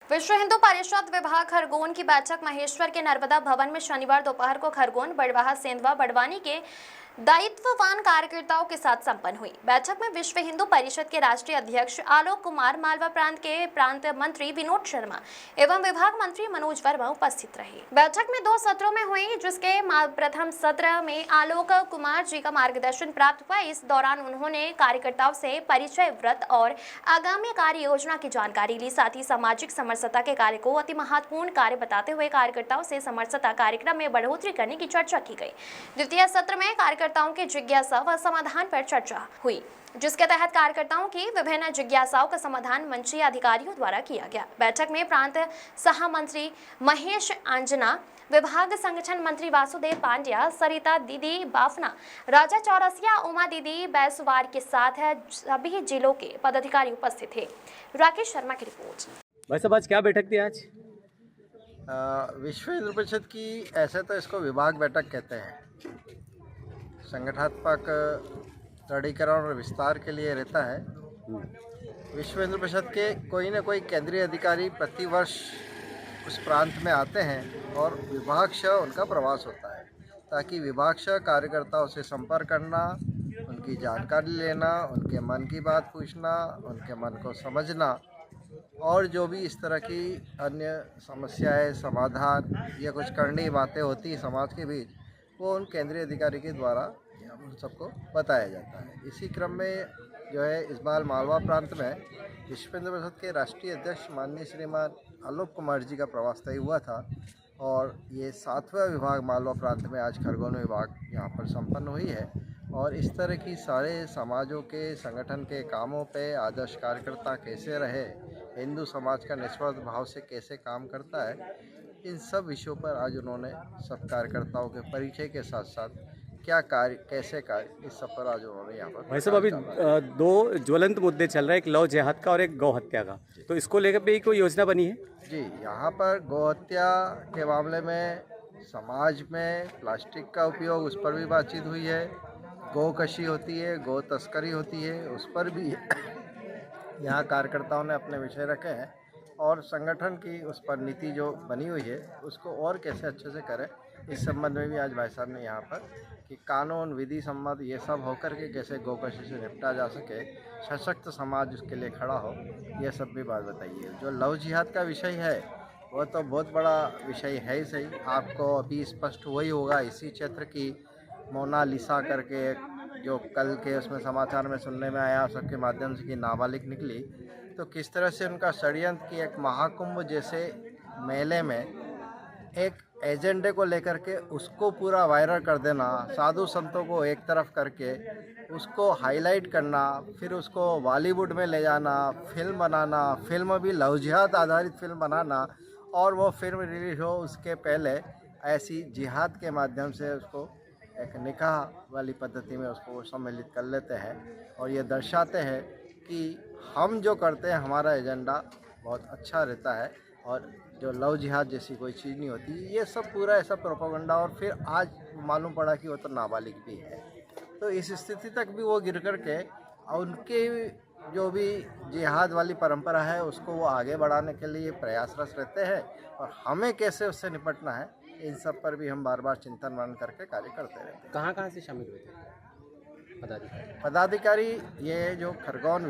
विश्व हिंदू परिषद विभाग खरगोन की बैठक महेश्वर के नर्मदा भवन में शनिवार दोपहर को खरगोन, बड़वाह, सेंधवा, बड़वानी के दायित्ववान कार्यकर्ताओं के साथ संपन्न हुई। बैठक में विश्व हिंदू परिषद के राष्ट्रीय अध्यक्ष आलोक कुमार, मालवा प्रांत के प्रांत मंत्री विनोद शर्मा एवं विभाग मंत्री मनोज वर्मा उपस्थित रहे। बैठक में 2 सत्रों में हुई, जिसके प्रथम सत्र में आलोक कुमार जी का मार्गदर्शन प्राप्त हुआ। इस दौरान उन्होंने कार्यकर्ताओं से परिचय व्रत और आगामी कार्य योजना की जानकारी ली। साथ ही सामाजिक समरसता के कार्य को अति महत्वपूर्ण कार्य बताते हुए कार्यकर्ताओं से समरसता कार्यक्रम में बढ़ोतरी करने की चर्चा की गई। द्वितीय सत्र में कार्यकर्ताओं की जिज्ञासा व समाधान पर चर्चा हुई, जिसके तहत कार्यकर्ताओं की विभिन्न जिज्ञासाओं का समाधान मंचीय अधिकारियों द्वारा किया गया। बैठक में प्रांत सह मंत्री महेश आंजना, विभाग संगठन मंत्री वासुदेव पांड्या, सरिता दीदी बाफना, राजा चौरसिया, उमा दीदी बैसवार के साथ सभी जिलों के पदाधिकारी उपस्थित थे। राकेश शर्मा की रिपोर्ट। भाई साहब, आज क्या बैठक थी? आज विश्व हिंदू परिषद की, ऐसे तो इसको विभाग बैठक कहते हैं, संगठनात्मक दृढ़ीकरण और विस्तार के लिए रहता है। विश्व हिंदू परिषद के कोई न कोई केंद्रीय अधिकारी प्रतिवर्ष उस प्रांत में आते हैं और विभागशः उनका प्रवास होता है, ताकि विभागशः कार्यकर्ताओं से संपर्क करना, उनकी जानकारी लेना, उनके मन की बात पूछना, उनके मन को समझना और जो भी इस तरह की अन्य समस्याएं, समाधान या कुछ करनी बातें होती हैं समाज के बीच, वो उन केंद्रीय अधिकारी के द्वारा उन सबको बताया जाता है। इसी क्रम में जो है, इस बार मालवा प्रांत में विश्व हिंदू परिषद के राष्ट्रीय अध्यक्ष माननीय श्रीमान आलोक कुमार जी का प्रवास तय हुआ था और ये 7वां विभाग मालवा प्रांत में आज खरगोन विभाग यहाँ पर संपन्न हुई है। और इस तरह की सारे समाजों के संगठन के कामों पे आदर्श कार्यकर्ता कैसे रहे, हिंदू समाज का निस्वार्थ भाव से कैसे काम करता है, इन सब विषयों पर आज उन्होंने सब कार्यकर्ताओं के परिचय के साथ साथ क्या कार्य, कैसे कार्य, इस सब पर आज उन्होंने यहाँ पर। भाई साहब, अभी 2 ज्वलंत मुद्दे चल रहे हैं, एक लव जिहाद का और एक गौ हत्या का, तो इसको लेकर भी कोई योजना बनी है? जी, यहाँ पर गौ हत्या के मामले में समाज में प्लास्टिक का उपयोग, उस पर भी बातचीत हुई है। गौ कशी होती है, गौ तस्करी होती है, उस पर भी यहाँ कार्यकर्ताओं ने अपने विषय रखे हैं और संगठन की उस पर नीति जो बनी हुई है उसको और कैसे अच्छे से करें, इस संबंध में भी आज भाई साहब ने यहाँ पर कि कानून, विधि सम्मत ये सब होकर के कैसे गोकशी से निपटा जा सके, सशक्त समाज उसके लिए खड़ा हो, ये सब भी बात बताइए। जो लव जिहाद का विषय है वो तो बहुत बड़ा विषय है ही सही। आपको अभी स्पष्ट वही होगा, इसी क्षेत्र की मोनालिसा करके जो कल के उसमें समाचार में सुनने में आया सबके माध्यम से कि नाबालिग निकली, तो किस तरह से उनका षड्यंत्र की एक महाकुंभ जैसे मेले में एक एजेंडे को लेकर के उसको पूरा वायरल कर देना, साधु संतों को एक तरफ करके उसको हाईलाइट करना, फिर उसको बॉलीवुड में ले जाना, फिल्म बनाना, फिल्म भी लव जिहाद आधारित फिल्म बनाना और वो फिल्म रिलीज हो उसके पहले ऐसी जिहाद के माध्यम से उसको एक निकाह वाली पद्धति में उसको सम्मिलित कर लेते हैं और ये दर्शाते हैं कि हम जो करते हैं हमारा एजेंडा बहुत अच्छा रहता है और जो लव जिहाद जैसी कोई चीज़ नहीं होती। ये सब पूरा ऐसा प्रोपेगेंडा और फिर आज मालूम पड़ा कि वो तो नाबालिग भी है, तो इस स्थिति तक भी वो गिर कर के उनके जो भी जिहाद वाली परंपरा है उसको वो आगे बढ़ाने के लिए प्रयासरत रहते हैं और हमें कैसे उससे निपटना है, इन सब पर भी हम बार बार चिंतन मनन करके कार्य करते रहते हैं। कहाँ से शामिल हुए थे पदाधिकारी? पदाधिकारी ये जो खरगोन